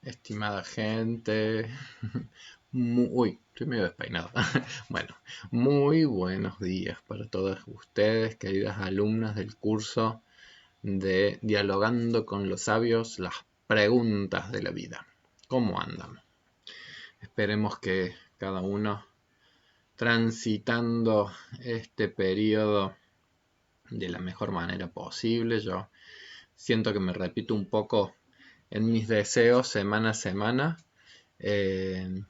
Estimada gente, uy, estoy medio despeinado. Bueno, muy buenos días para todas ustedes, queridas alumnas del curso de Dialogando con los Sabios, las preguntas de la vida. ¿Cómo andan? Esperemos que cada uno transitando este periodo de la mejor manera posible. Yo siento que me repito un poco en mis deseos semana a semana. Eh,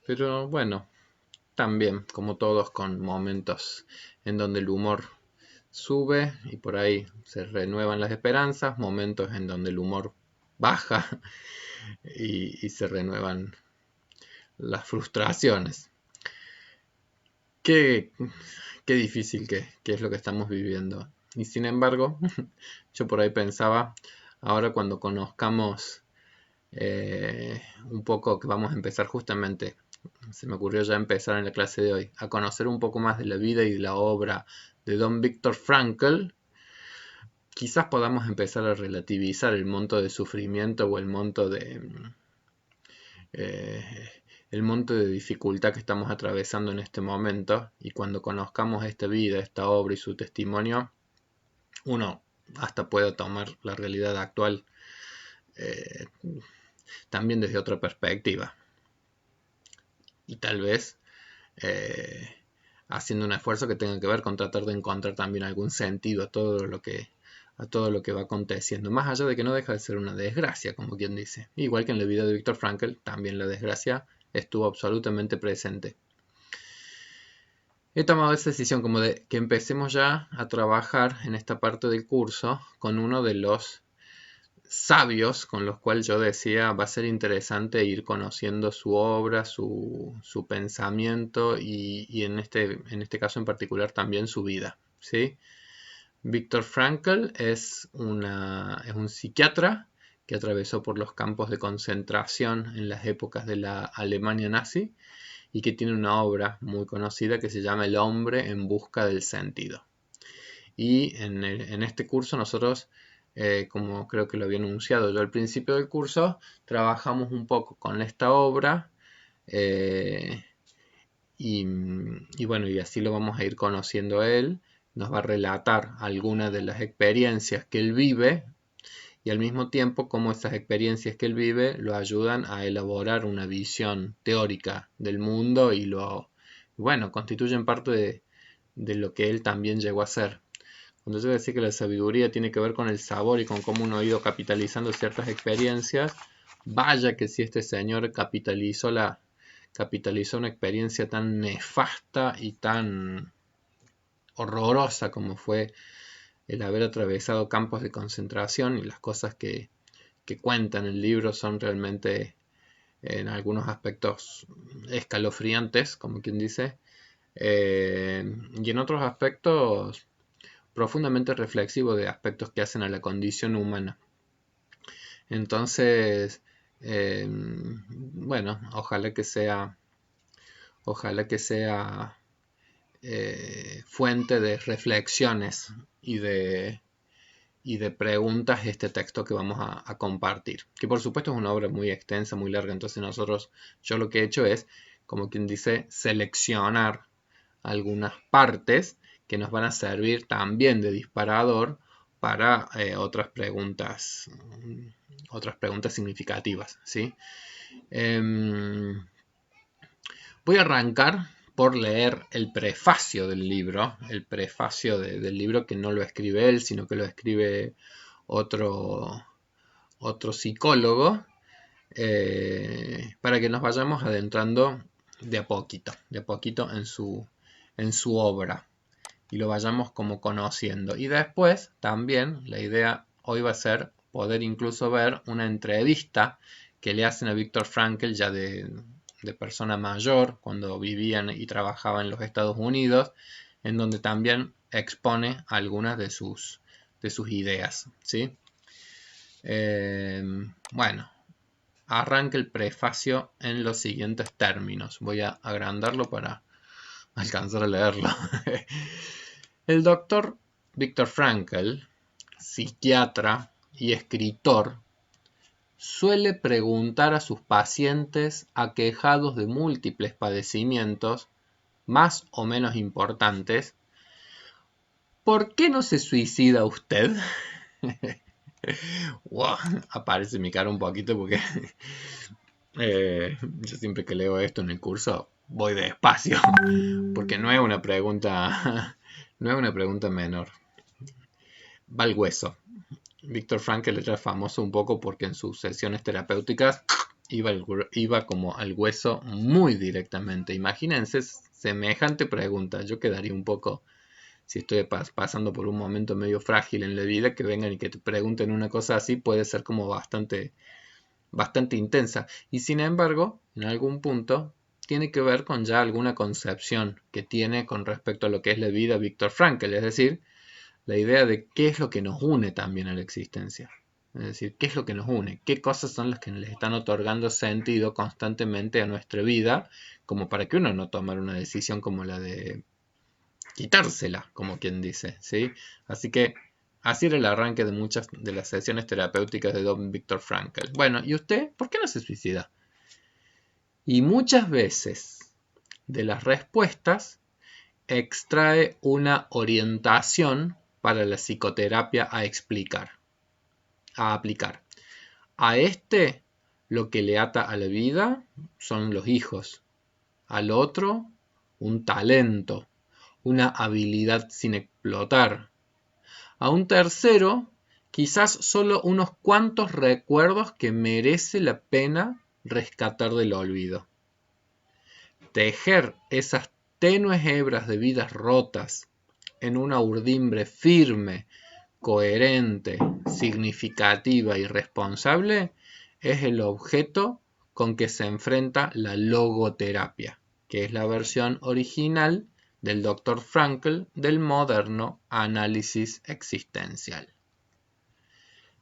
pero bueno, también, como todos, con momentos en donde el humor sube y por ahí se renuevan las esperanzas, momentos en donde el humor baja y se renuevan las frustraciones. Qué, qué difícil que es lo que estamos viviendo. Y sin embargo, yo por ahí pensaba, ahora cuando conozcamos un poco que vamos a empezar justamente, se me ocurrió ya empezar en la clase de hoy, a conocer un poco más de la vida y de la obra de Don Viktor Frankl, quizás podamos empezar a relativizar el monto de sufrimiento o eh, el monto de dificultad que estamos atravesando en este momento, y cuando conozcamos esta vida, esta obra y su testimonio, uno hasta puede tomar la realidad actual eh, también desde otra perspectiva. Y tal vez eh, haciendo un esfuerzo que tenga que ver con tratar de encontrar también algún sentido a todo lo que va aconteciendo, más allá de que no deja de ser una desgracia, como quien dice. Igual que en la vida de Viktor Frankl, también la desgracia estuvo absolutamente presente. He tomado esa decisión como de que empecemos ya a trabajar en esta parte del curso con uno de los sabios con los cuales yo decía va a ser interesante ir conociendo su obra, su pensamiento y en este caso en particular también su vida. ¿Sí? Viktor Frankl es un psiquiatra que atravesó por los campos de concentración en las épocas de la Alemania nazi y que tiene una obra muy conocida que se llama El hombre en busca del sentido. Y en este curso nosotros, como creo que lo había anunciado yo al principio del curso, trabajamos un poco con esta obra eh, y bueno, y así lo vamos a ir conociendo a él. Nos va a relatar algunas de las experiencias que él vive y al mismo tiempo cómo esas experiencias que él vive lo ayudan a elaborar una visión teórica del mundo bueno, constituyen parte de lo que él también llegó a ser. Cuando yo decía que la sabiduría tiene que ver con el sabor y con cómo uno ha ido capitalizando ciertas experiencias, vaya que si este señor capitalizó una experiencia tan nefasta y tan horrorosa como fue el haber atravesado campos de concentración, y las cosas que cuenta en el libro son realmente en algunos aspectos escalofriantes, como quien dice, y en otros aspectos profundamente reflexivo de aspectos que hacen a la condición humana. Entonces, bueno, ojalá que sea fuente de reflexiones y de preguntas este texto que vamos a compartir. Que por supuesto es una obra muy extensa, muy larga, entonces yo lo que he hecho es, como quien dice, seleccionar algunas partes que nos van a servir también de disparador para otras preguntas significativas, ¿sí? Voy a arrancar por leer el prefacio del libro, del libro que no lo escribe él, sino que lo escribe otro, otro psicólogo, para que nos vayamos adentrando de a poquito en su obra y lo vayamos como conociendo. Y después también la idea hoy va a ser poder incluso ver una entrevista que le hacen a Viktor Frankl ya de persona mayor, cuando vivían y trabajaba en los Estados Unidos, en donde también expone algunas de sus ideas. ¿Sí? Bueno, arranca el prefacio en los siguientes términos. Voy a agrandarlo para alcanzar a leerlo. El doctor Viktor Frankl, psiquiatra y escritor, suele preguntar a sus pacientes aquejados de múltiples padecimientos, más o menos importantes, ¿por qué no se suicida usted? Wow, aparece mi cara un poquito porque yo siempre que leo esto en el curso voy despacio, porque no es una pregunta, no es una pregunta menor. Va al hueso. Viktor Frankl era famoso un poco porque en sus sesiones terapéuticas iba como al hueso muy directamente. Imagínense semejante pregunta. Yo quedaría un poco, si estoy pasando por un momento medio frágil en la vida, que vengan y que te pregunten una cosa así puede ser como bastante intensa. Y sin embargo, en algún punto, tiene que ver con ya alguna concepción que tiene con respecto a lo que es la vida Viktor Frankl. Es decir, la idea de qué es lo que nos une también a la existencia. Es decir, qué es lo que nos une, qué cosas son las que les están otorgando sentido constantemente a nuestra vida, como para que uno no tome una decisión como la de quitársela, como quien dice, ¿sí? Así que así era el arranque de muchas de las sesiones terapéuticas de Don Viktor Frankl. Bueno, ¿y usted por qué no se suicida? Y muchas veces de las respuestas extrae una orientación para la psicoterapia a aplicar. A este lo que le ata a la vida son los hijos. Al otro, un talento, una habilidad sin explotar. A un tercero, quizás solo unos cuantos recuerdos que merece la pena rescatar del olvido. Tejer esas tenues hebras de vidas rotas en una urdimbre firme, coherente, significativa y responsable es el objeto con que se enfrenta la logoterapia, que es la versión original del Dr. Frankl del moderno análisis existencial.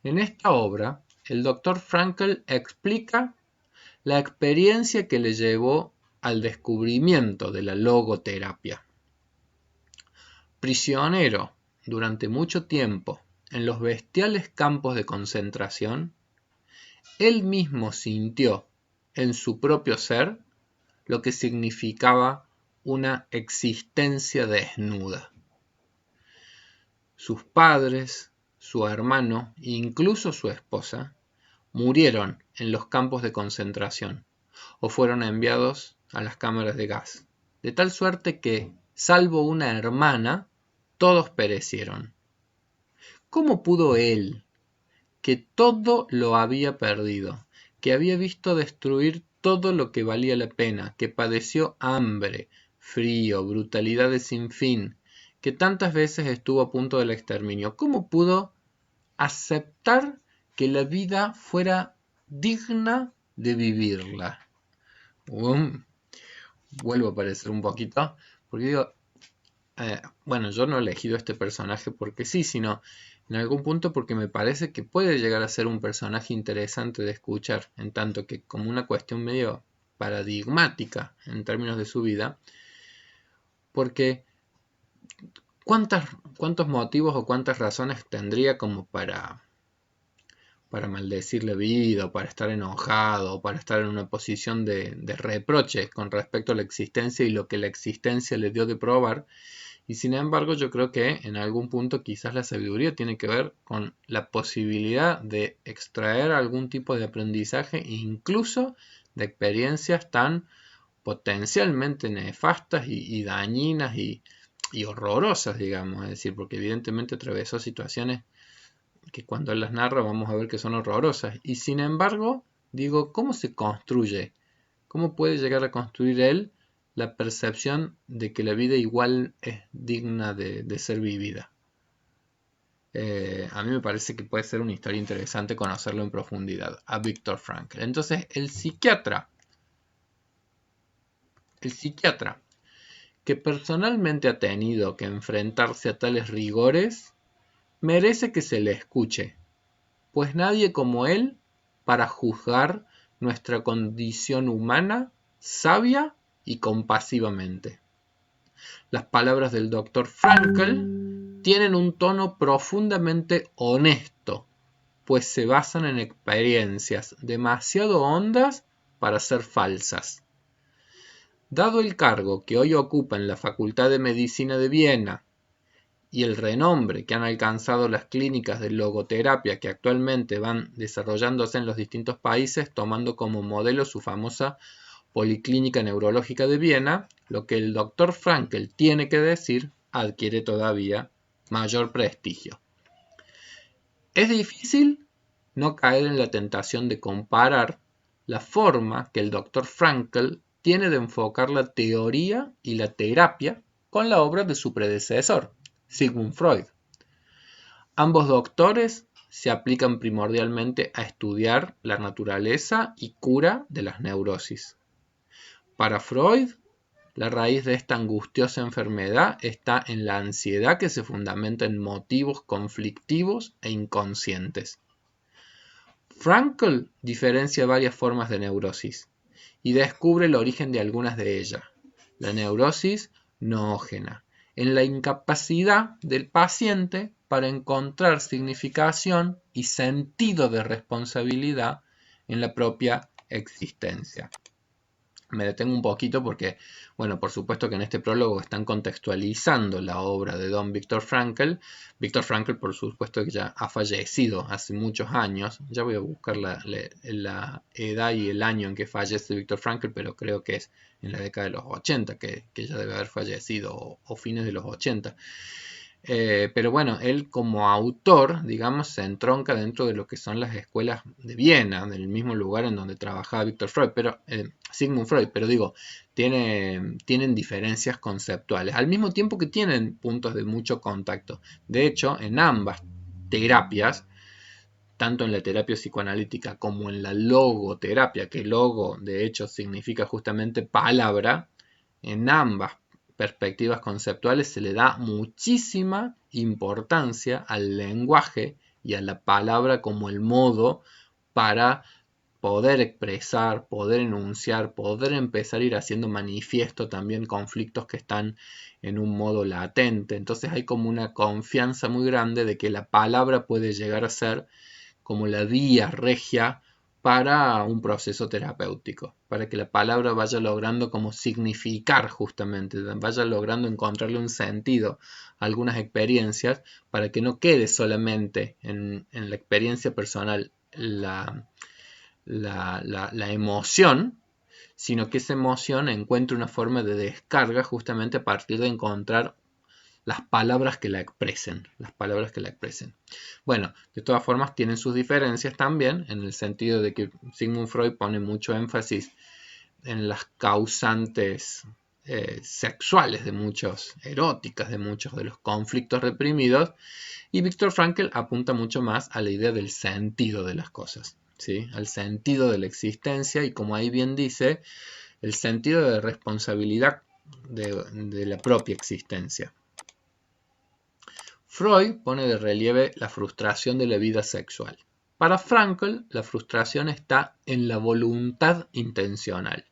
En esta obra, el Dr. Frankl explica la experiencia que le llevó al descubrimiento de la logoterapia. Prisionero durante mucho tiempo en los bestiales campos de concentración, él mismo sintió en su propio ser lo que significaba una existencia desnuda. Sus padres, su hermano e incluso su esposa murieron en los campos de concentración o fueron enviados a las cámaras de gas, de tal suerte que, salvo una hermana, todos perecieron. ¿Cómo pudo él, que todo lo había perdido, que había visto destruir todo lo que valía la pena, que padeció hambre, frío, brutalidades sin fin, que tantas veces estuvo a punto del exterminio, cómo pudo aceptar que la vida fuera digna de vivirla? Vuelvo a aparecer un poquito, porque digo, bueno, yo no he elegido este personaje porque sí, sino en algún punto porque me parece que puede llegar a ser un personaje interesante de escuchar, en tanto que como una cuestión medio paradigmática en términos de su vida, porque ¿cuántos motivos o cuántas razones tendría como para maldecir la vida, o para estar enojado, o para estar en una posición de reproche con respecto a la existencia y lo que la existencia le dio de probar? Y sin embargo, yo creo que en algún punto quizás la sabiduría tiene que ver con la posibilidad de extraer algún tipo de aprendizaje, incluso de experiencias tan potencialmente nefastas y dañinas y horrorosas, digamos. Es decir, porque evidentemente atravesó situaciones que cuando él las narra vamos a ver que son horrorosas. Y sin embargo, digo, ¿cómo se construye? ¿Cómo puede llegar a construir él la percepción de que la vida igual es digna de ser vivida? A mí me parece que puede ser una historia interesante conocerlo en profundidad, a Viktor Frankl. Entonces, el psiquiatra que personalmente ha tenido que enfrentarse a tales rigores, merece que se le escuche, pues nadie como él para juzgar nuestra condición humana sabia y compasivamente. Las palabras del Dr. Frankl tienen un tono profundamente honesto pues se basan en experiencias demasiado hondas para ser falsas. Dado el cargo que hoy ocupa en la Facultad de Medicina de Viena y el renombre que han alcanzado las clínicas de logoterapia que actualmente van desarrollándose en los distintos países, tomando como modelo su famosa Policlínica Neurológica de Viena, lo que el Dr. Frankl tiene que decir adquiere todavía mayor prestigio. Es difícil no caer en la tentación de comparar la forma que el Dr. Frankl tiene de enfocar la teoría y la terapia con la obra de su predecesor, Sigmund Freud. Ambos doctores se aplican primordialmente a estudiar la naturaleza y cura de las neurosis. Para Freud, la raíz de esta angustiosa enfermedad está en la ansiedad que se fundamenta en motivos conflictivos e inconscientes. Frankl diferencia varias formas de neurosis y descubre el origen de algunas de ellas. La neurosis noógena, en la incapacidad del paciente para encontrar significación y sentido de responsabilidad en la propia existencia. Me detengo un poquito porque, bueno, por supuesto que en este prólogo están contextualizando la obra de don Viktor Frankl. Viktor Frankl, por supuesto que ya ha fallecido hace muchos años. Ya voy a buscar la edad y el año en que fallece Viktor Frankl, pero creo que es en la década de los 80 que ya debe haber fallecido, o fines de los 80. Pero bueno, él como autor, digamos, se entronca dentro de lo que son las escuelas de Viena, del mismo lugar en donde trabajaba Sigmund Freud, pero digo, tienen diferencias conceptuales, al mismo tiempo que tienen puntos de mucho contacto. De hecho, en ambas terapias, tanto en la terapia psicoanalítica como en la logoterapia, que logo de hecho significa justamente palabra, en ambas perspectivas conceptuales se le da muchísima importancia al lenguaje y a la palabra como el modo para poder expresar, poder enunciar, poder empezar a ir haciendo manifiesto también conflictos que están en un modo latente. Entonces hay como una confianza muy grande de que la palabra puede llegar a ser como la vía regia para un proceso terapéutico, para que la palabra vaya logrando como significar justamente, vaya logrando encontrarle un sentido a algunas experiencias, para que no quede solamente en la experiencia personal la emoción, sino que esa emoción encuentre una forma de descarga justamente a partir de encontrar las palabras que la expresen, Bueno, de todas formas tienen sus diferencias también, en el sentido de que Sigmund Freud pone mucho énfasis en las causantes sexuales eróticas de muchos de los conflictos reprimidos, y Viktor Frankl apunta mucho más a la idea del sentido de las cosas, ¿sí? Al sentido de la existencia, y como ahí bien dice, el sentido de responsabilidad de la propia existencia. Freud pone de relieve la frustración de la vida sexual. Para Frankl, la frustración está en la voluntad intencional.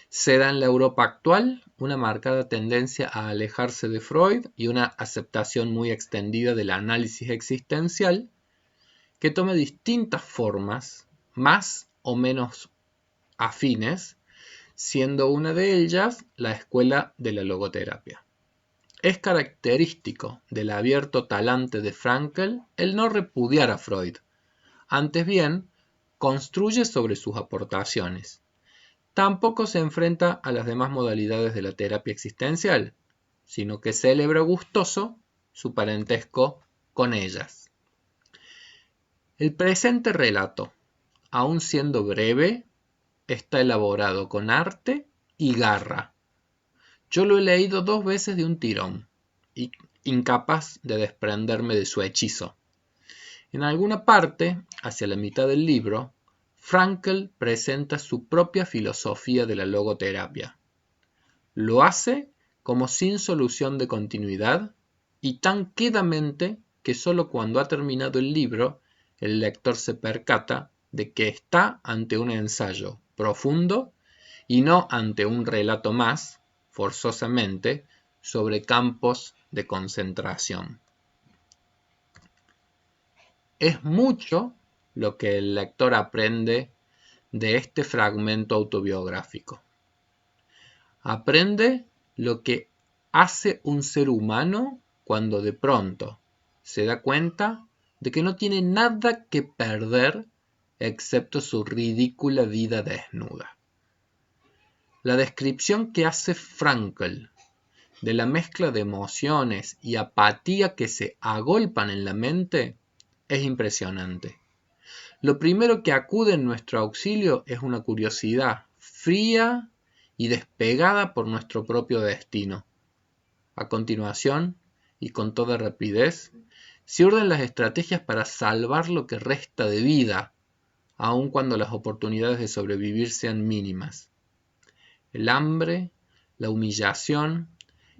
Se da en la Europa actual una marcada tendencia a alejarse de Freud y una aceptación muy extendida del análisis existencial que toma distintas formas, más o menos afines, siendo una de ellas la escuela de la logoterapia. Es característico del abierto talante de Frankl el no repudiar a Freud. Antes bien, construye sobre sus aportaciones. Tampoco se enfrenta a las demás modalidades de la terapia existencial, sino que celebra gustoso su parentesco con ellas. El presente relato, aun siendo breve, está elaborado con arte y garra. Yo lo he leído 2 veces de un tirón, incapaz de desprenderme de su hechizo. En alguna parte, hacia la mitad del libro, Frankl presenta su propia filosofía de la logoterapia. Lo hace como sin solución de continuidad y tan quedamente que solo cuando ha terminado el libro el lector se percata de que está ante un ensayo profundo y no ante un relato más, forzosamente, sobre campos de concentración. Es mucho lo que el lector aprende de este fragmento autobiográfico. Aprende lo que hace un ser humano cuando de pronto se da cuenta de que no tiene nada que perder excepto su ridícula vida desnuda. La descripción que hace Frankl de la mezcla de emociones y apatía que se agolpan en la mente es impresionante. Lo primero que acude en nuestro auxilio es una curiosidad fría y despegada por nuestro propio destino. A continuación, y con toda rapidez, se urden las estrategias para salvar lo que resta de vida, aun cuando las oportunidades de sobrevivir sean mínimas. El hambre, la humillación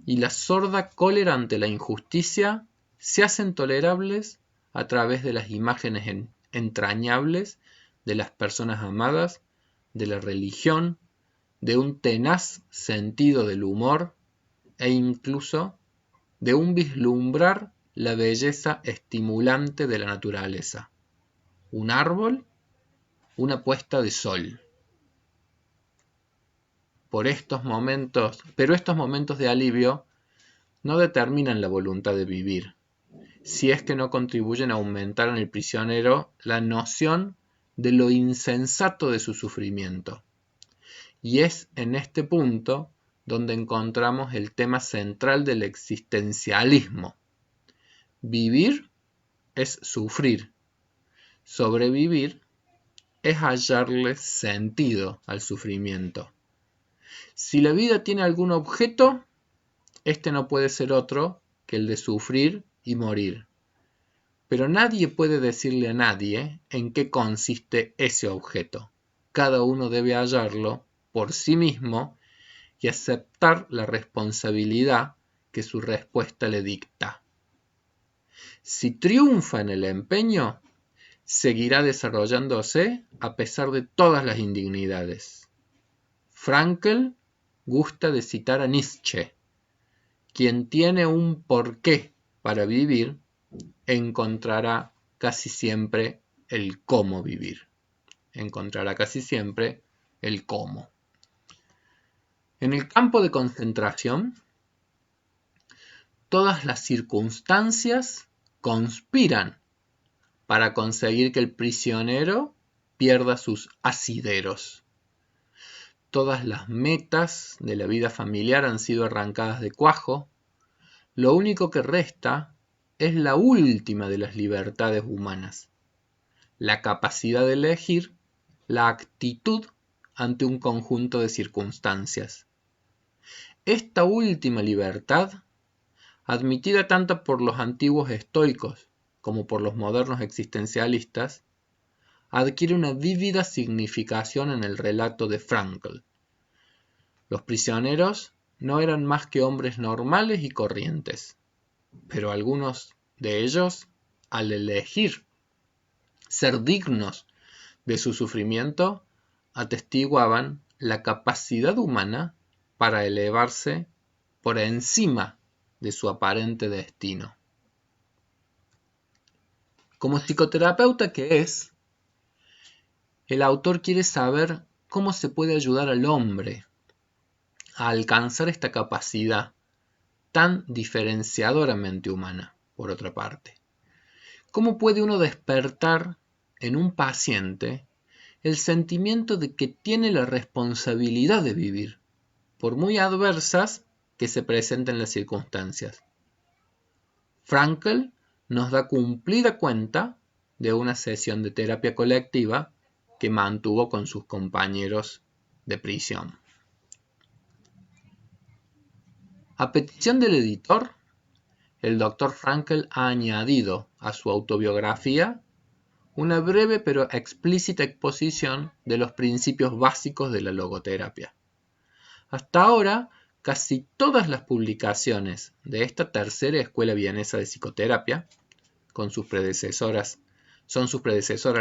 y la sorda cólera ante la injusticia se hacen tolerables a través de las imágenes entrañables de las personas amadas, de la religión, de un tenaz sentido del humor e incluso de un vislumbrar la belleza estimulante de la naturaleza. Un árbol, una puesta de sol. Pero estos momentos de alivio no determinan la voluntad de vivir, si es que no contribuyen a aumentar en el prisionero la noción de lo insensato de su sufrimiento. Y es en este punto donde encontramos el tema central del existencialismo. Vivir es sufrir. Sobrevivir es hallarle sentido al sufrimiento. Si la vida tiene algún objeto, este no puede ser otro que el de sufrir y morir. Pero nadie puede decirle a nadie en qué consiste ese objeto. Cada uno debe hallarlo por sí mismo y aceptar la responsabilidad que su respuesta le dicta. Si triunfa en el empeño, seguirá desarrollándose a pesar de todas las indignidades. Frankl gusta de citar a Nietzsche: quien tiene un porqué para vivir, encontrará casi siempre el cómo vivir. Encontrará casi siempre el cómo. En el campo de concentración, todas las circunstancias conspiran para conseguir que el prisionero pierda sus asideros. Todas las metas de la vida familiar han sido arrancadas de cuajo. Lo único que resta es la última de las libertades humanas, la capacidad de elegir la actitud ante un conjunto de circunstancias. Esta última libertad, admitida tanto por los antiguos estoicos como por los modernos existencialistas, adquiere una vívida significación en el relato de Frankl. Los prisioneros no eran más que hombres normales y corrientes, pero algunos de ellos, al elegir ser dignos de su sufrimiento, atestiguaban la capacidad humana para elevarse por encima de su aparente destino. Como psicoterapeuta que es, el autor quiere saber cómo se puede ayudar al hombre a alcanzar esta capacidad tan diferenciadoramente humana, por otra parte. ¿Cómo puede uno despertar en un paciente el sentimiento de que tiene la responsabilidad de vivir, por muy adversas que se presenten las circunstancias? Frankl nos da cumplida cuenta de una sesión de terapia colectiva que mantuvo con sus compañeros de prisión. A petición del editor, el Dr. Frankl ha añadido a su autobiografía una breve pero explícita exposición de los principios básicos de la logoterapia. Hasta ahora, casi todas las publicaciones de esta tercera escuela vienesa de psicoterapia, son sus predecesoras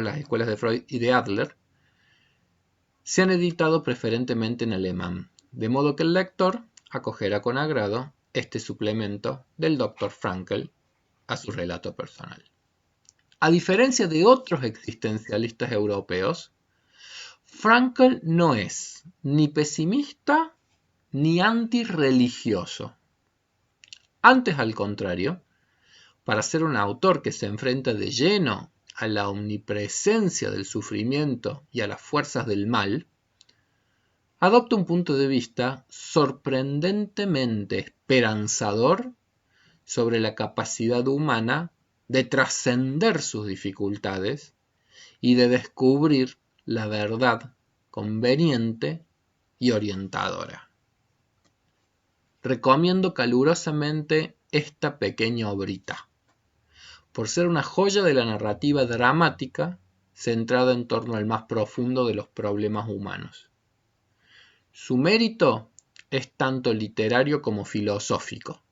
las escuelas de Freud y de Adler, se han editado preferentemente en alemán, de modo que el lector acogerá con agrado este suplemento del Dr. Frankl a su relato personal. A diferencia de otros existencialistas europeos, Frankl no es ni pesimista ni antirreligioso. Antes, al contrario, para ser un autor que se enfrenta de lleno a la omnipresencia del sufrimiento y a las fuerzas del mal, adopta un punto de vista sorprendentemente esperanzador sobre la capacidad humana de trascender sus dificultades y de descubrir la verdad conveniente y orientadora. Recomiendo calurosamente esta pequeña obrita, por ser una joya de la narrativa dramática centrada en torno al más profundo de los problemas humanos. Su mérito es tanto literario como filosófico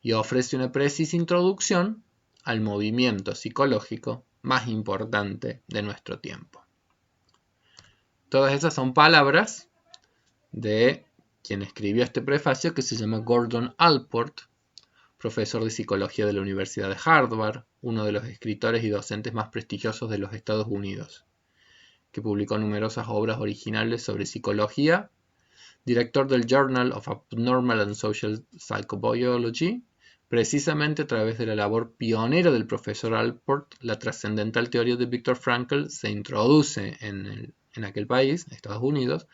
y ofrece una precisa introducción al movimiento psicológico más importante de nuestro tiempo. Todas esas son palabras de quien escribió este prefacio, que se llama Gordon Allport, profesor de psicología de la Universidad de Harvard, uno de los escritores y docentes más prestigiosos de los Estados Unidos, que publicó numerosas obras originales sobre psicología, director del Journal of Abnormal and Social Psychobiology. Precisamente a través de la labor pionera del profesor Allport, la trascendental teoría de Viktor Frankl se introduce en aquel país, Estados Unidos,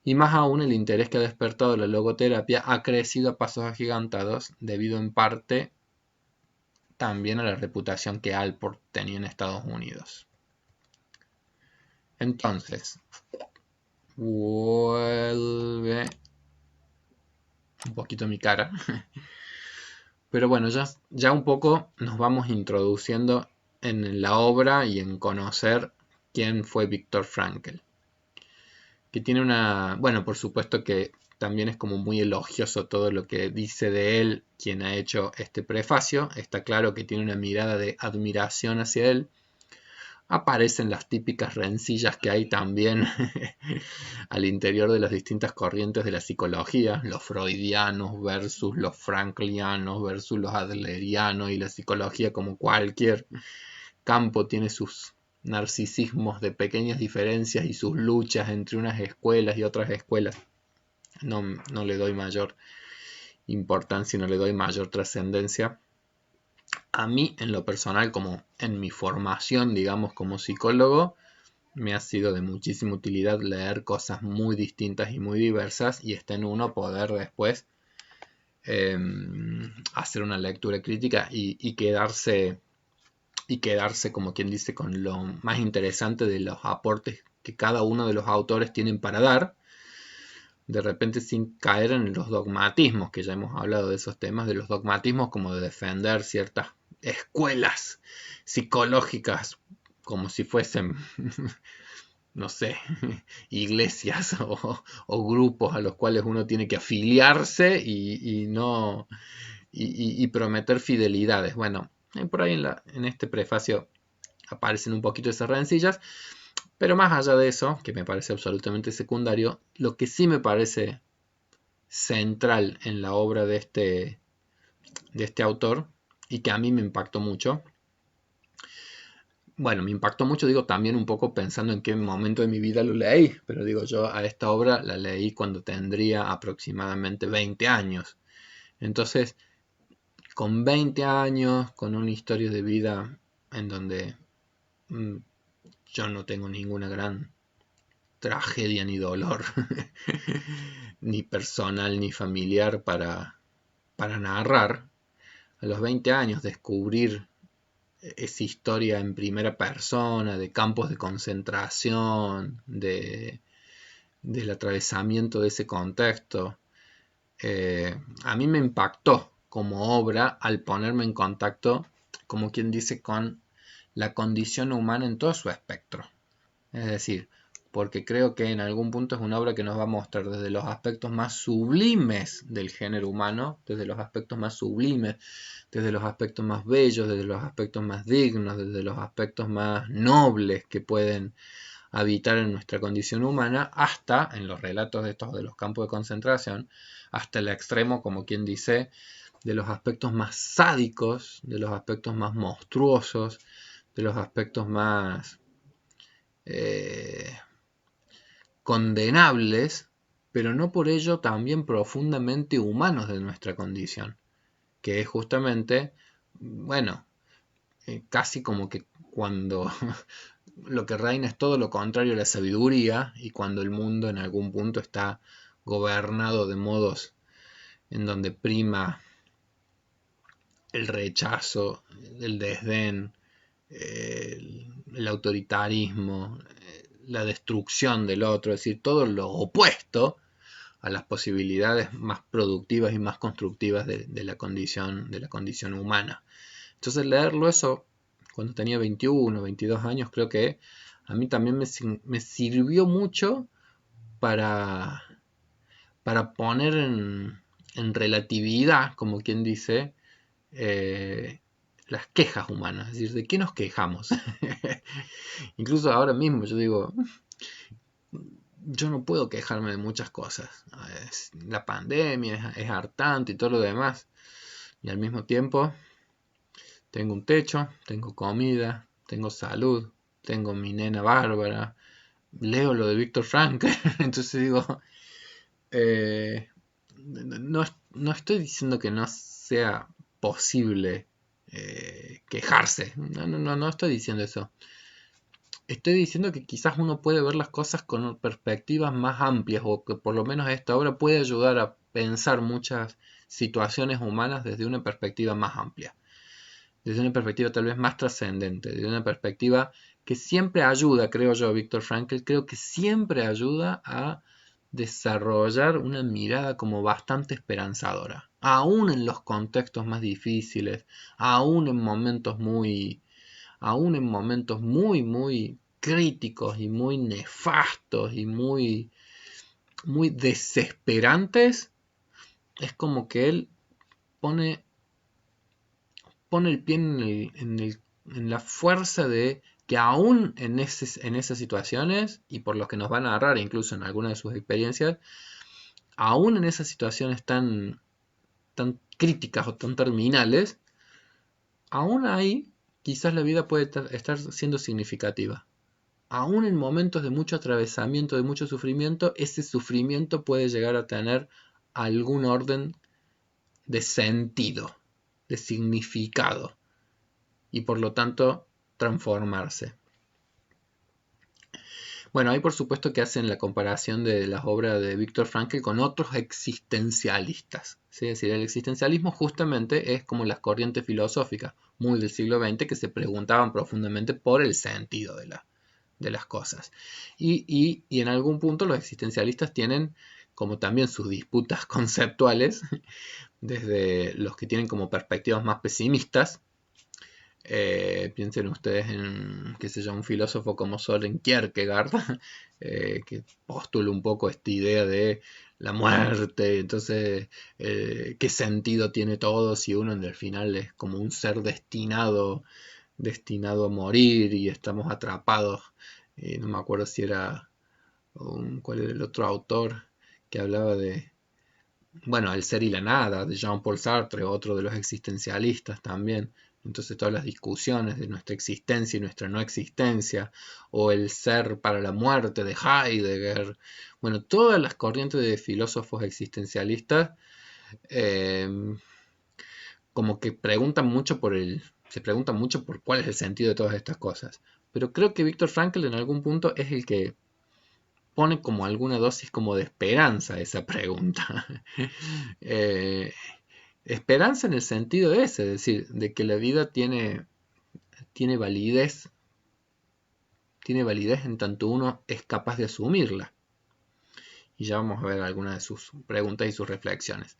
y más aún el interés que ha despertado la logoterapia ha crecido a pasos agigantados debido en parte también a la reputación que Allport tenía en Estados Unidos. Entonces, vuelve un poquito mi cara. Pero bueno, ya un poco nos vamos introduciendo en la obra y en conocer quién fue Viktor Frankl. Que tiene una... Bueno, por supuesto que también es como muy elogioso todo lo que dice de él quien ha hecho este prefacio. Está claro que tiene una mirada de admiración hacia él. Aparecen las típicas rencillas que hay también al interior de las distintas corrientes de la psicología, los freudianos versus los franklianos versus los adlerianos, y la psicología, como cualquier campo, tiene sus narcisismos de pequeñas diferencias y sus luchas entre unas escuelas y otras escuelas. No le doy mayor importancia, no le doy mayor trascendencia. A mí, en lo personal, como en mi formación, digamos, como psicólogo, me ha sido de muchísima utilidad leer cosas muy distintas y muy diversas, y está en uno poder después hacer una lectura crítica y quedarse, como quien dice, con lo más interesante de los aportes que cada uno de los autores tienen para dar, de repente sin caer en los dogmatismos, que ya hemos hablado de esos temas, de los dogmatismos como de defender ciertas escuelas psicológicas como si fuesen, no sé, iglesias o grupos a los cuales uno tiene que afiliarse y prometer fidelidades. Bueno, por ahí en este prefacio aparecen un poquito esas rencillas, pero más allá de eso, que me parece absolutamente secundario, lo que sí me parece central en la obra de este autor, y que a mí me impactó mucho, bueno, me impactó mucho, digo, también un poco pensando en qué momento de mi vida lo leí, pero digo, yo a esta obra la leí cuando tendría aproximadamente 20 años. Entonces, con 20 años, con una historia de vida en donde yo no tengo ninguna gran tragedia ni dolor, ni personal ni familiar para narrar, a los 20 años descubrir esa historia en primera persona de campos de concentración, del atravesamiento de ese contexto, a mí me impactó como obra al ponerme en contacto, como quien dice, con la condición humana en todo su espectro. Es decir, porque creo que en algún punto es una obra que nos va a mostrar desde los aspectos más sublimes del género humano, desde los aspectos más sublimes, desde los aspectos más bellos, desde los aspectos más dignos, desde los aspectos más nobles que pueden habitar en nuestra condición humana, hasta, en los relatos de estos de los campos de concentración, hasta el extremo, como quien dice, de los aspectos más sádicos, de los aspectos más monstruosos, de los aspectos más condenables, pero no por ello también profundamente humanos de nuestra condición, que es justamente, bueno, casi como que cuando lo que reina es todo lo contrario a la sabiduría, y cuando el mundo en algún punto está gobernado de modos en donde prima el rechazo, el desdén, el autoritarismo, la destrucción del otro, es decir, todo lo opuesto a las posibilidades más productivas y más constructivas de la condición humana. Entonces leerlo eso cuando tenía 21, 22 años, creo que a mí también me sirvió mucho para, para poner en relatividad, como quien dice, eh, las quejas humanas, es decir, ¿de qué nos quejamos? Incluso ahora mismo yo digo, yo no puedo quejarme de muchas cosas. La pandemia es hartante y todo lo demás. Y al mismo tiempo tengo un techo, tengo comida, tengo salud, tengo mi nena Bárbara, leo lo de Víctor Frankl. Entonces digo, eh, no estoy diciendo que no sea posible quejarse. No estoy diciendo eso. Estoy diciendo que quizás uno puede ver las cosas con perspectivas más amplias, o que por lo menos esta obra puede ayudar a pensar muchas situaciones humanas desde una perspectiva más amplia, desde una perspectiva tal vez más trascendente, desde una perspectiva que siempre ayuda, creo yo, Víctor Frankl, creo que siempre ayuda a desarrollar una mirada como bastante esperanzadora, aún en los contextos más difíciles, aún en momentos muy críticos y muy nefastos y muy desesperantes. Es como que él pone el pie en la fuerza de que aún en esas situaciones, y por lo que nos van a narrar incluso en algunas de sus experiencias, aún en esas situaciones tan críticas o tan terminales, aún ahí quizás la vida puede estar siendo significativa. Aún en momentos de mucho atravesamiento, de mucho sufrimiento, ese sufrimiento puede llegar a tener algún orden de sentido, de significado, y por lo tanto transformarse. Bueno, hay por supuesto que hacen la comparación de las obras de Viktor Frankl con otros existencialistas. ¿Sí? Es decir, el existencialismo justamente es como las corrientes filosóficas muy del siglo XX que se preguntaban profundamente por el sentido de las cosas. Y en algún punto los existencialistas tienen como también sus disputas conceptuales, desde los que tienen como perspectivas más pesimistas. Piensen ustedes en, qué sé yo, un filósofo como Søren Kierkegaard, que postula un poco esta idea de la muerte, entonces, ¿qué sentido tiene todo si uno en el final es como un ser destinado a morir y estamos atrapados? No me acuerdo si era cuál era el otro autor que hablaba de, bueno, el ser y la nada, de Jean-Paul Sartre, otro de los existencialistas también. Entonces todas las discusiones de nuestra existencia y nuestra no existencia, o el ser para la muerte de Heidegger, bueno, todas las corrientes de filósofos existencialistas eh, como que se preguntan mucho por cuál es el sentido de todas estas cosas. Pero creo que Viktor Frankl en algún punto es el que pone como alguna dosis como de esperanza a esa pregunta. eh, Esperanza en el sentido ese, es decir, de que la vida tiene validez en tanto uno es capaz de asumirla. Y ya vamos a ver algunas de sus preguntas y sus reflexiones.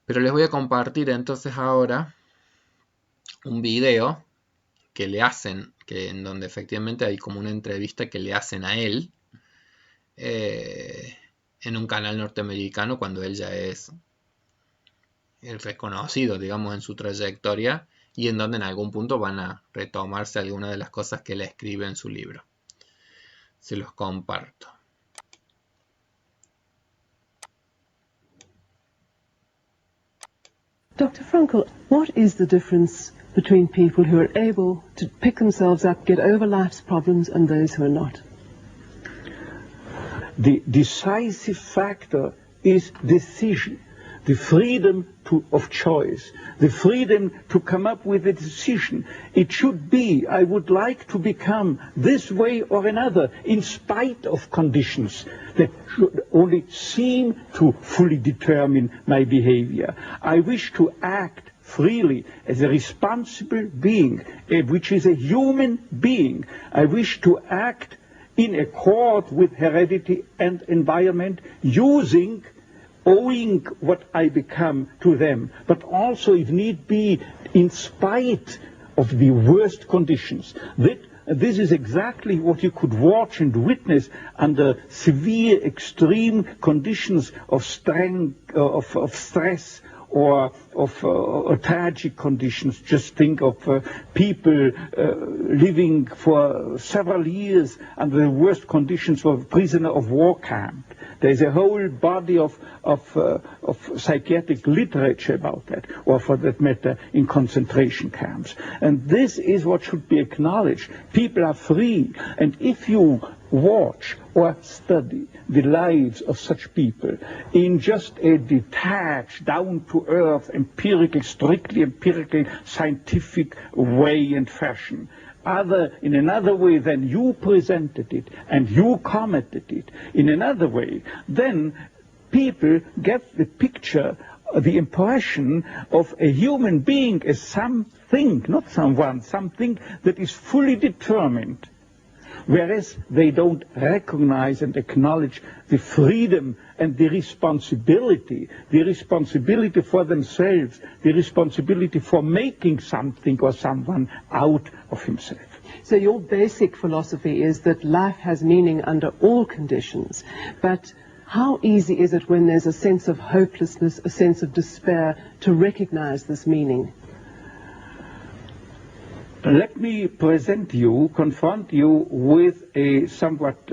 Pero les voy a compartir entonces ahora un video que le hacen, en donde efectivamente hay como una entrevista que le hacen a él en un canal norteamericano cuando él ya es reconocido, digamos, en su trayectoria, y en donde en algún punto van a retomarse algunas de las cosas que él escribe en su libro. Se los comparto. Frankl, what is the difference between people who are able to pick themselves up, get over life's problems, and those who are not? The decisive factor is decision, the freedom of choice, the freedom to come up with a decision. It should be, I would like to become this way or another, in spite of conditions that should only seem to fully determine my behavior. I wish to act freely as a responsible being, which is a human being. I wish to act in accord with heredity and environment, owing what I become to them, but also, if need be, in spite of the worst conditions. This is exactly what you could watch and witness under severe, extreme conditions of stress, or of tragic conditions. Just think of people living for several years under the worst conditions of a prisoner of war camp. There's a whole body of psychiatric literature about that, or for that matter, in concentration camps. And this is what should be acknowledged. People are free, and if you watch or study the lives of such people in just a detached, down-to-earth, strictly empirical, scientific way and fashion, in another way than you presented it and you commented it, in another way, then people get the picture, the impression of a human being as something, not someone, something that is fully determined. Whereas they don't recognize and acknowledge the freedom and the responsibility for themselves, the responsibility for making something or someone out of himself. So your basic philosophy is that life has meaning under all conditions, but how easy is it when there's a sense of hopelessness, a sense of despair, to recognize this meaning? Let me confront you with a somewhat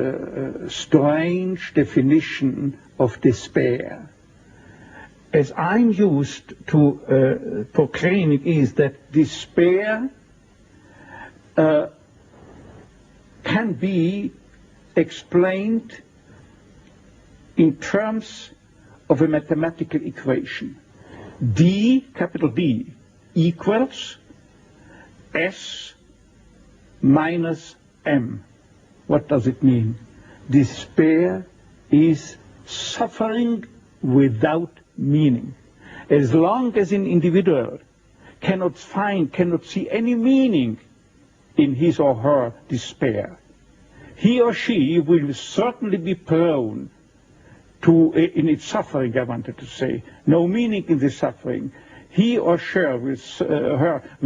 strange definition of despair. As I'm used to proclaiming is that despair can be explained in terms of a mathematical equation. D, capital D, equals S minus M. What does it mean? Despair is suffering without meaning. As long as an individual cannot see any meaning in his or her despair, he or she will certainly be prone to, in its suffering, I wanted to say, no meaning in the suffering, he or she will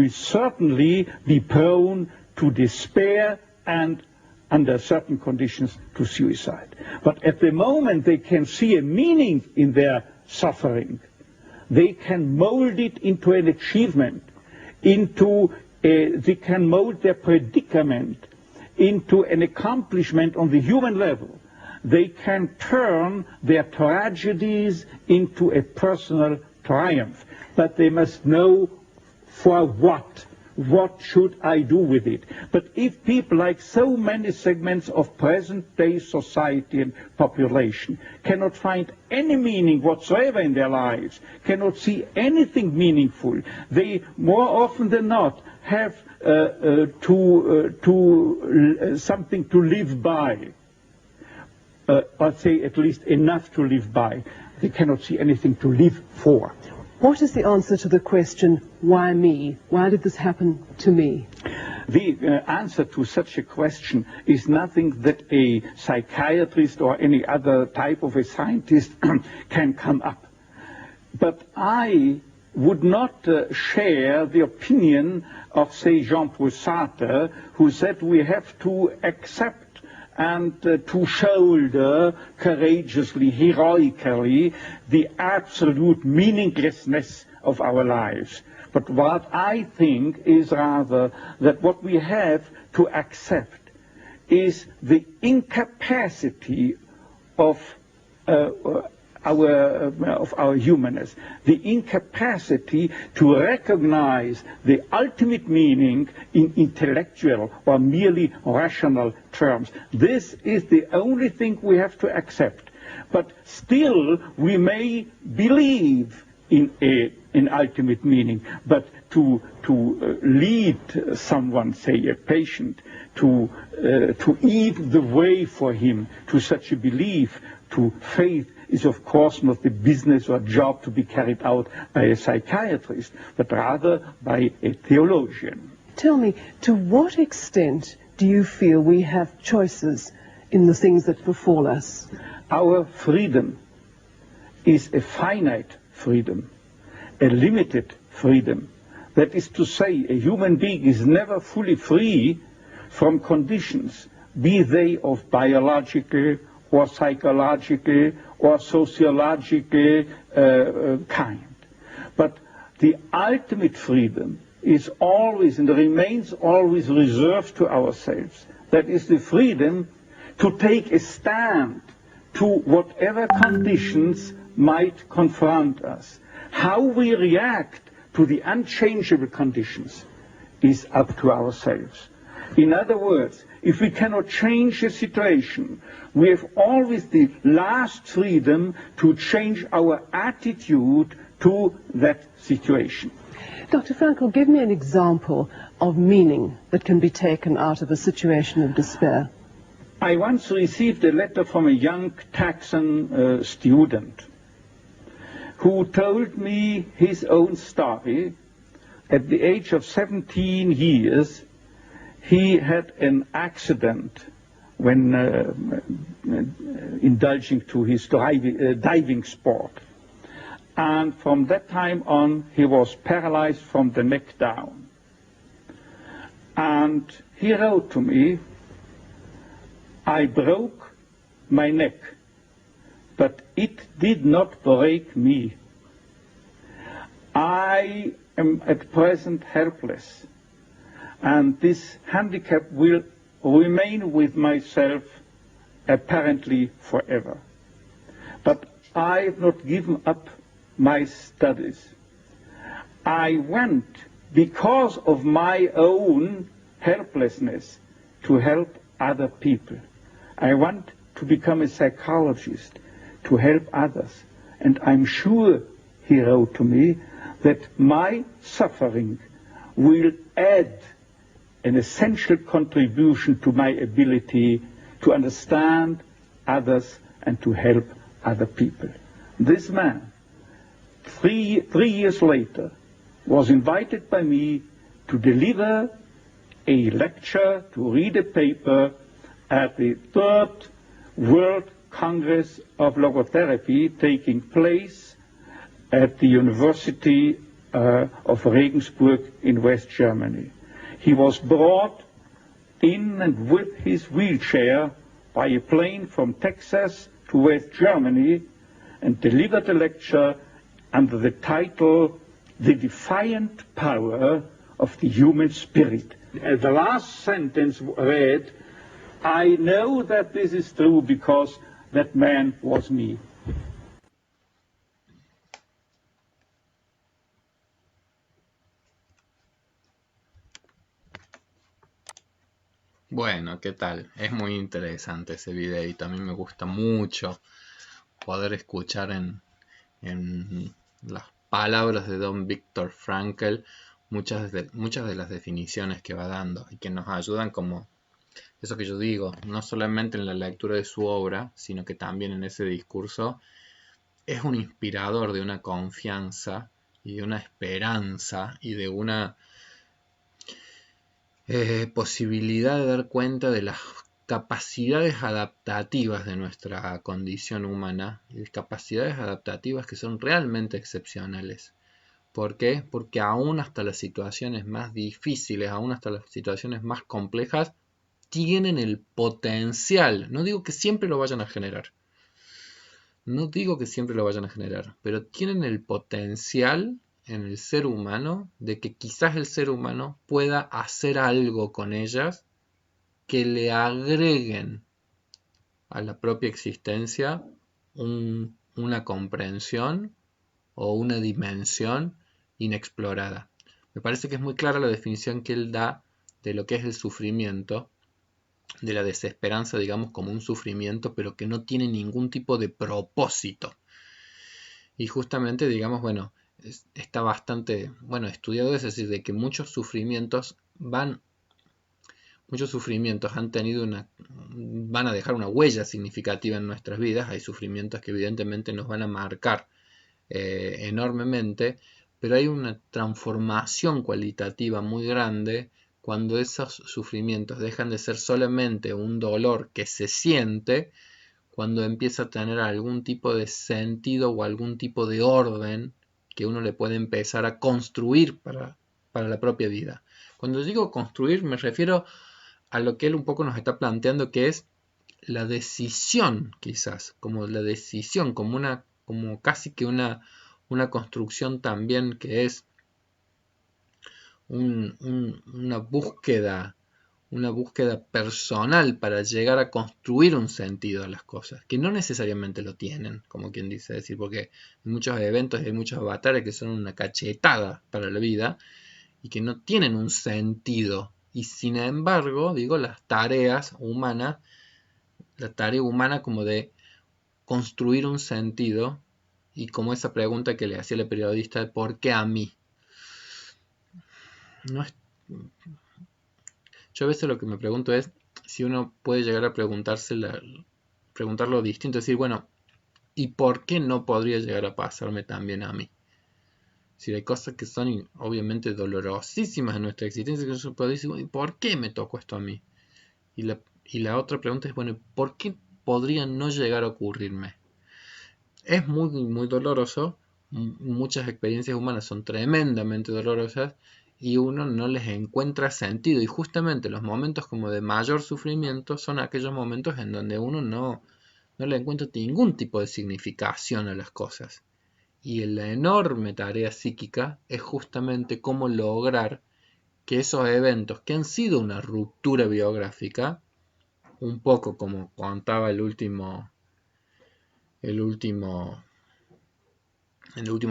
certainly be prone to despair and, under certain conditions, to suicide. But at the moment they can see a meaning in their suffering, they can mold it into an achievement, they can mold their predicament into an accomplishment on the human level. They can turn their tragedies into a personal triumph. But they must know for what. What should I do with it? But if people, like so many segments of present-day society and population, cannot find any meaning whatsoever in their lives, cannot see anything meaningful, they more often than not have something to live by, or say at least enough to live by. They cannot see anything to live for. What is the answer to the question, why me? Why did this happen to me? The answer to such a question is nothing that a psychiatrist or any other type of a scientist can come up. But I would not share the opinion of, say, Jean-Paul Sartre, who said we have to accept and to shoulder courageously, heroically, the absolute meaninglessness of our lives. But what I think is rather that what we have to accept is the incapacity of our humanness, the incapacity to recognize the ultimate meaning in intellectual or merely rational terms. This is the only thing we have to accept. But still, we may believe in an ultimate meaning, but to lead someone, say a patient, to eat the way for him to such a belief, to faith, is of course not the business or job to be carried out by a psychiatrist, but rather by a theologian. Tell me, to what extent do you feel we have choices in the things that befall us? Our freedom is a finite freedom, a limited freedom. That is to say, a human being is never fully free from conditions, be they of biological or psychological or sociological kind. But the ultimate freedom is always and remains always reserved to ourselves. That is the freedom to take a stand to whatever conditions might confront us. How we react to the unchangeable conditions is up to ourselves. In other words, if we cannot change a situation, we have always the last freedom to change our attitude to that situation. Dr. Frankl, give me an example of meaning that can be taken out of a situation of despair. I once received a letter from a young Texan student who told me his own story. At the age of 17 years, he had an accident when indulging to his diving sport. And from that time on, he was paralyzed from the neck down. And he wrote to me, I broke my neck, but it did not break me. I am at present helpless, and this handicap will remain with myself apparently forever. But I have not given up my studies. I went, because of my own helplessness, to help other people. I want to become a psychologist, to help others. And I'm sure, he wrote to me, that my suffering will add an essential contribution to my ability to understand others and to help other people. This man, three years later, was invited by me to deliver a lecture, to read a paper at the 3rd World Congress of Logotherapy taking place at the University of Regensburg in West Germany. He was brought in and with his wheelchair by a plane from Texas to West Germany and delivered a lecture under the title, The Defiant Power of the Human Spirit. The last sentence read, I know that this is true because that man was me. Bueno, ¿qué tal? Es muy interesante ese videito. A mí me gusta mucho poder escuchar en las palabras de Don Viktor Frankl muchas de las definiciones que va dando y que nos ayudan, como eso que yo digo, no solamente en la lectura de su obra, sino que también en ese discurso. Es un inspirador de una confianza y de una esperanza y de una posibilidad de dar cuenta de las capacidades adaptativas de nuestra condición humana, y capacidades adaptativas que son realmente excepcionales. ¿Por qué? Porque aún hasta las situaciones más difíciles, aún hasta las situaciones más complejas, tienen el potencial, no digo que siempre lo vayan a generar, pero tienen el potencial en el ser humano de que quizás el ser humano pueda hacer algo con ellas que le agreguen a la propia existencia un una comprensión o una dimensión inexplorada. Me parece que es muy clara la definición que él da de lo que es el sufrimiento, de la desesperanza, digamos, como un sufrimiento, pero que no tiene ningún tipo de propósito. Y justamente, digamos, bueno, está bastante, bueno, estudiado, es decir, de que muchos sufrimientos han tenido van a dejar una huella significativa en nuestras vidas. Hay sufrimientos que evidentemente nos van a marcar enormemente, pero hay una transformación cualitativa muy grande cuando esos sufrimientos dejan de ser solamente un dolor que se siente, cuando empieza a tener algún tipo de sentido o algún tipo de orden que uno le puede empezar a construir para la propia vida. Cuando digo construir me refiero a lo que él un poco nos está planteando, que es la decisión, quizás, como la decisión, como casi que una construcción también que es una búsqueda personal para llegar a construir un sentido a las cosas, que no necesariamente lo tienen, como quien dice, decir, porque hay muchos eventos y hay muchos avatares que son una cachetada para la vida y que no tienen un sentido. Y sin embargo, digo, la tarea humana como de construir un sentido, y como esa pregunta que le hacía el periodista de ¿por qué a mí? No es, yo a veces lo que me pregunto es si uno puede llegar a preguntarlo distinto, decir, bueno, ¿y por qué no podría llegar a pasarme también a mí? Si hay cosas que son obviamente dolorosísimas en nuestra existencia, que uno puede decir, ¿y por qué me tocó esto a mí? Y la otra pregunta es, bueno, ¿por qué podría no llegar a ocurrirme? Es muy, muy doloroso, muchas experiencias humanas son tremendamente dolorosas y uno no les encuentra sentido. Y justamente los momentos como de mayor sufrimiento son aquellos momentos en donde uno no le encuentra ningún tipo de significación a las cosas. Y la enorme tarea psíquica es justamente cómo lograr que esos eventos que han sido una ruptura biográfica, un poco como contaba el último de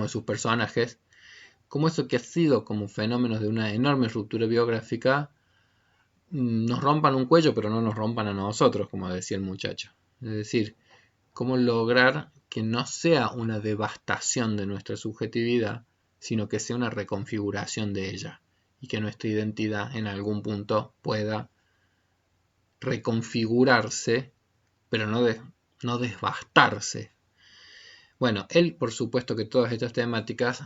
sus personajes, como eso que ha sido como fenómenos de una enorme ruptura biográfica, nos rompan un cuello pero no nos rompan a nosotros, como decía el muchacho. Es decir, cómo lograr que no sea una devastación de nuestra subjetividad, sino que sea una reconfiguración de ella, y que nuestra identidad en algún punto pueda reconfigurarse, pero no devastarse. Bueno, él por supuesto que todas estas temáticas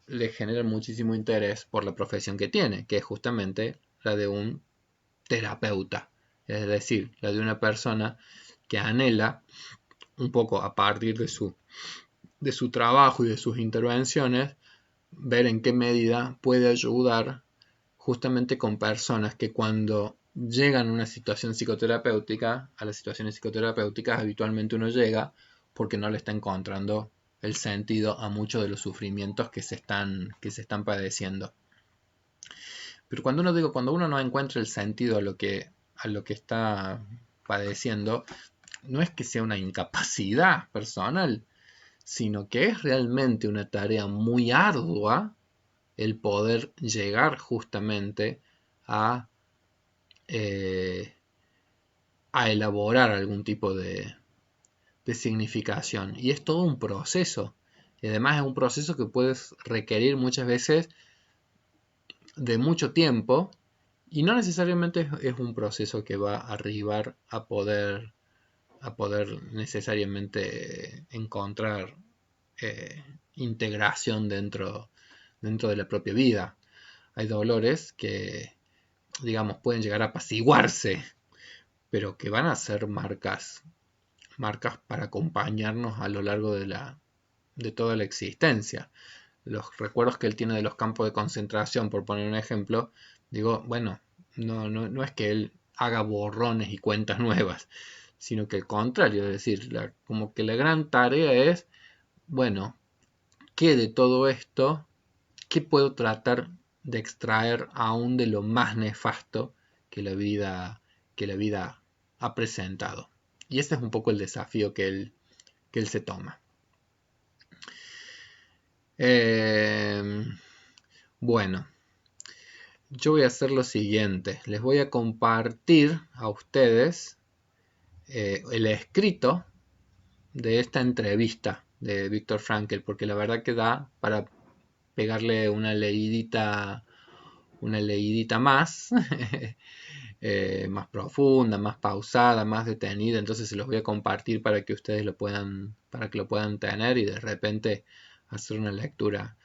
le generan muchísimo interés por la profesión que tiene, que es justamente la de un terapeuta, es decir, la de una persona que anhela un poco a partir de su trabajo y de sus intervenciones, ver en qué medida puede ayudar justamente con personas que cuando llegan a una situación psicoterapéutica, a las situaciones psicoterapéuticas habitualmente uno llega porque no le está encontrando el sentido a muchos de los sufrimientos que se están padeciendo. Pero cuando uno no encuentra el sentido a lo que está padeciendo, no es que sea una incapacidad personal, sino que es realmente una tarea muy ardua el poder llegar justamente a elaborar algún tipo de significación. Y es todo un proceso. Y además es un proceso que puede requerir muchas veces de mucho tiempo y no necesariamente es un proceso que va a arribar a poder necesariamente encontrar integración dentro de la propia vida. Hay dolores que, digamos, pueden llegar a apaciguarse, pero que van a ser marcas para acompañarnos a lo largo de toda la existencia. Los recuerdos que él tiene de los campos de concentración, por poner un ejemplo, digo, bueno, no es que él haga borrones y cuentas nuevas, sino que al contrario, es decir, como que la gran tarea es, bueno, ¿qué de todo esto, qué puedo tratar de extraer aún de lo más nefasto que la vida ha presentado? Y ese es un poco el desafío que él se toma. Bueno, yo voy a hacer lo siguiente. Les voy a compartir a ustedes el escrito de esta entrevista de Viktor Frankl, porque la verdad que da para pegarle una leidita más, más profunda, más pausada, más detenida. Entonces se los voy a compartir para que ustedes para que lo puedan tener y de repente hacer una lectura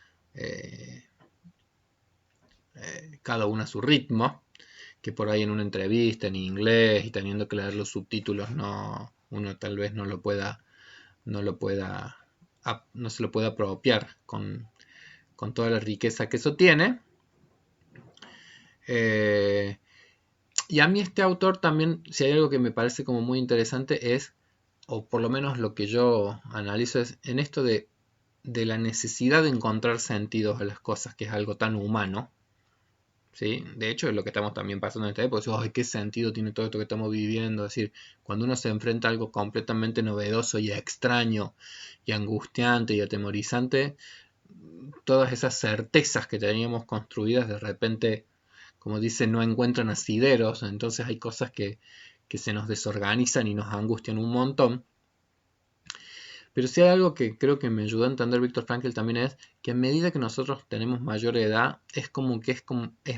cada uno a su ritmo, que por ahí en una entrevista en inglés y teniendo que leer los subtítulos uno tal vez no se lo pueda apropiar con toda la riqueza que eso tiene. Y a mí este autor también, si hay algo que me parece como muy interesante es, o por lo menos lo que yo analizo es en esto de la necesidad de encontrar sentidos a las cosas, que es algo tan humano. ¿Sí? De hecho, es lo que estamos también pasando en esta época. ¿Qué sentido tiene todo esto que estamos viviendo? Es decir, cuando uno se enfrenta a algo completamente novedoso y extraño y angustiante y atemorizante, todas esas certezas que teníamos construidas de repente, como dice, no encuentran asideros. Entonces hay cosas que se nos desorganizan y nos angustian un montón. Pero si hay algo que creo que me ayudó a entender Viktor Frankl también es que a medida que nosotros tenemos mayor edad, es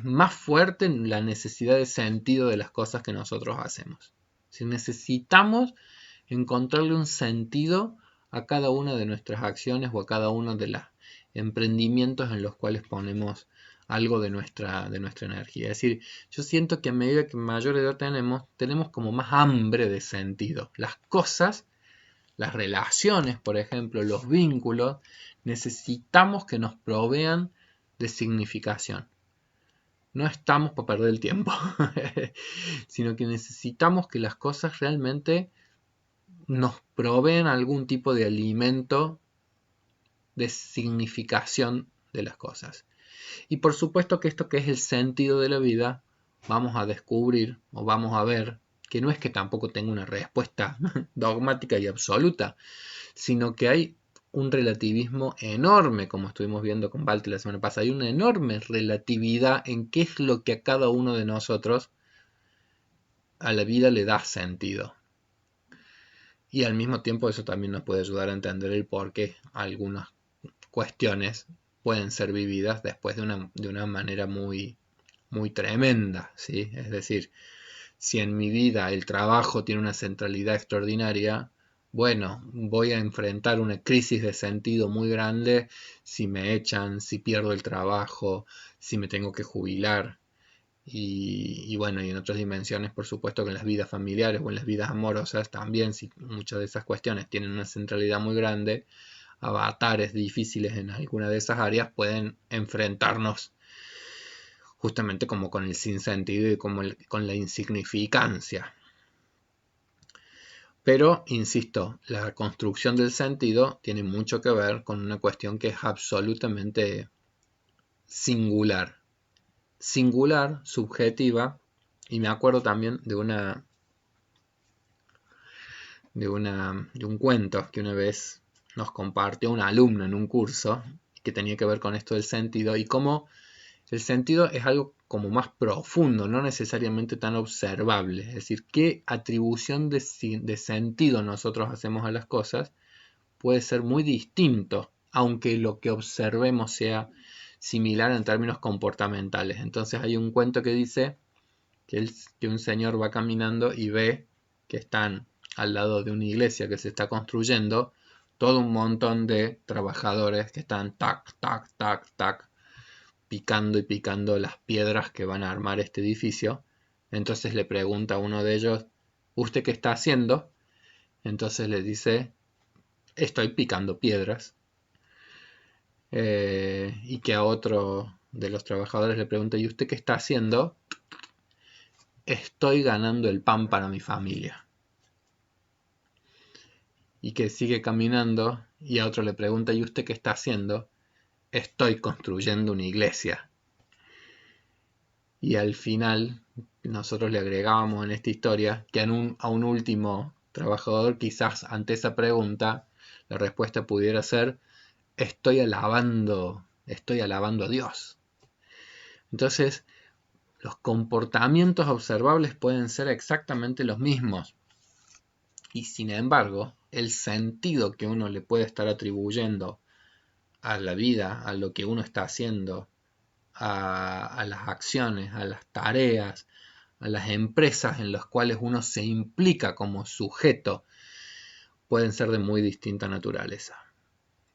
más fuerte la necesidad de sentido de las cosas que nosotros hacemos. Si necesitamos encontrarle un sentido a cada una de nuestras acciones o a cada uno de los emprendimientos en los cuales ponemos algo de nuestra energía. Es decir, yo siento que a medida que mayor edad tenemos como más hambre de sentido. Las cosas, las relaciones, por ejemplo, los vínculos, necesitamos que nos provean de significación. No estamos para perder el tiempo, sino que necesitamos que las cosas realmente nos proveen algún tipo de alimento de significación de las cosas. Y por supuesto que esto que es el sentido de la vida, vamos a descubrir o vamos a ver que no es que tampoco tenga una respuesta dogmática y absoluta, sino que hay un relativismo enorme, como estuvimos viendo con Balti la semana pasada. Hay una enorme relatividad en qué es lo que a cada uno de nosotros a la vida le da sentido. Y al mismo tiempo eso también nos puede ayudar a entender el por qué algunas cuestiones pueden ser vividas después de una manera muy, muy tremenda, ¿sí? Es decir, si en mi vida el trabajo tiene una centralidad extraordinaria, bueno, voy a enfrentar una crisis de sentido muy grande si me echan, si pierdo el trabajo, si me tengo que jubilar. Y bueno, y en otras dimensiones, por supuesto, que en las vidas familiares o en las vidas amorosas también, si muchas de esas cuestiones tienen una centralidad muy grande, avatares difíciles en alguna de esas áreas pueden enfrentarnos justamente como con el sinsentido y con la insignificancia. Pero, insisto, la construcción del sentido tiene mucho que ver con una cuestión que es absolutamente singular. Singular, subjetiva, y me acuerdo también de un cuento que una vez nos compartió un alumno en un curso que tenía que ver con esto del sentido y cómo el sentido es algo como más profundo, no necesariamente tan observable. Es decir, qué atribución de sentido nosotros hacemos a las cosas puede ser muy distinto, aunque lo que observemos sea similar en términos comportamentales. Entonces hay un cuento que dice que un señor va caminando y ve que están al lado de una iglesia que se está construyendo todo un montón de trabajadores que están tac, tac, tac, tac, picando y picando las piedras que van a armar este edificio. Entonces le pregunta a uno de ellos, ¿usted qué está haciendo? Entonces le dice, estoy picando piedras. Y que a otro de los trabajadores le pregunta, ¿y usted qué está haciendo? Estoy ganando el pan para mi familia. Y que sigue caminando y a otro le pregunta, ¿y usted qué está haciendo? Estoy construyendo una iglesia. Y al final nosotros le agregábamos en esta historia que a un último trabajador quizás ante esa pregunta la respuesta pudiera ser estoy alabando a Dios. Entonces, los comportamientos observables pueden ser exactamente los mismos. Y sin embargo, el sentido que uno le puede estar atribuyendo a la vida, a lo que uno está haciendo, a las acciones, a las tareas, a las empresas en las cuales uno se implica como sujeto, pueden ser de muy distinta naturaleza.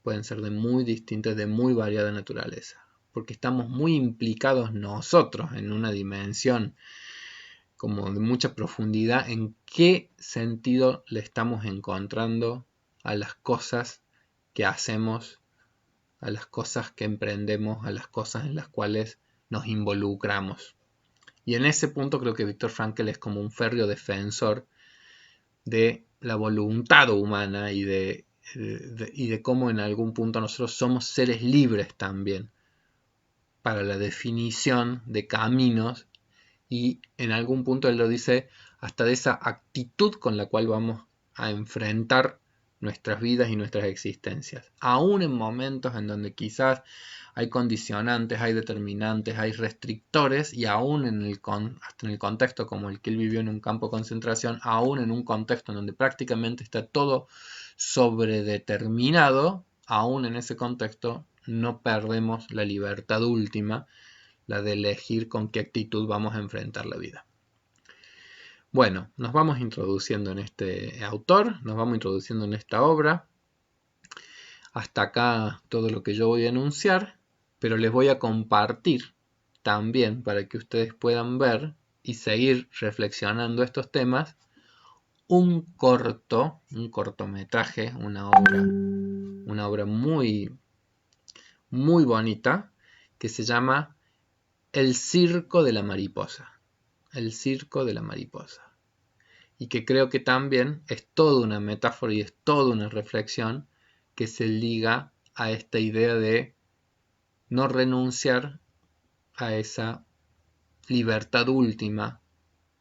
Pueden ser de muy distinta, de muy variada naturaleza. Porque estamos muy implicados nosotros en una dimensión como de mucha profundidad en qué sentido le estamos encontrando a las cosas que hacemos, a las cosas que emprendemos, a las cosas en las cuales nos involucramos. Y en ese punto creo que Viktor Frankl es como un férreo defensor de la voluntad humana y de cómo en algún punto nosotros somos seres libres también para la definición de caminos, y en algún punto él lo dice hasta de esa actitud con la cual vamos a enfrentar nuestras vidas y nuestras existencias, aún en momentos en donde quizás hay condicionantes, hay determinantes, hay restrictores, y aún hasta en el contexto como el que él vivió en un campo de concentración, aún en un contexto en donde prácticamente está todo sobredeterminado, aún en ese contexto no perdemos la libertad última, la de elegir con qué actitud vamos a enfrentar la vida. Bueno, nos vamos introduciendo en este autor, nos vamos introduciendo en esta obra. Hasta acá todo lo que yo voy a enunciar, pero les voy a compartir también para que ustedes puedan ver y seguir reflexionando estos temas, un cortometraje, una obra muy, muy bonita que se llama El circo de la mariposa. El circo de la mariposa. Y que creo que también es toda una metáfora y es toda una reflexión que se liga a esta idea de no renunciar a esa libertad última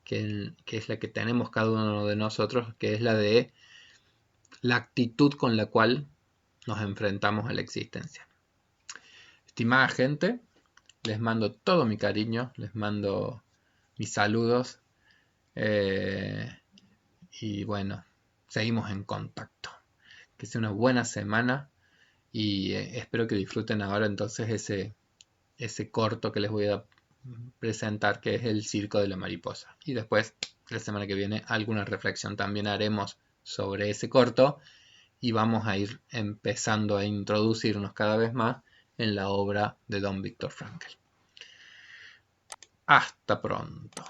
que es la que tenemos cada uno de nosotros, que es la de la actitud con la cual nos enfrentamos a la existencia. Estimada gente, les mando todo mi cariño, les mando mis saludos, y bueno, seguimos en contacto. Que sea una buena semana y espero que disfruten ahora entonces ese corto que les voy a presentar, que es El circo de la mariposa. Y después, la semana que viene, alguna reflexión también haremos sobre ese corto y vamos a ir empezando a introducirnos cada vez más en la obra de don Viktor Frankl. Hasta pronto.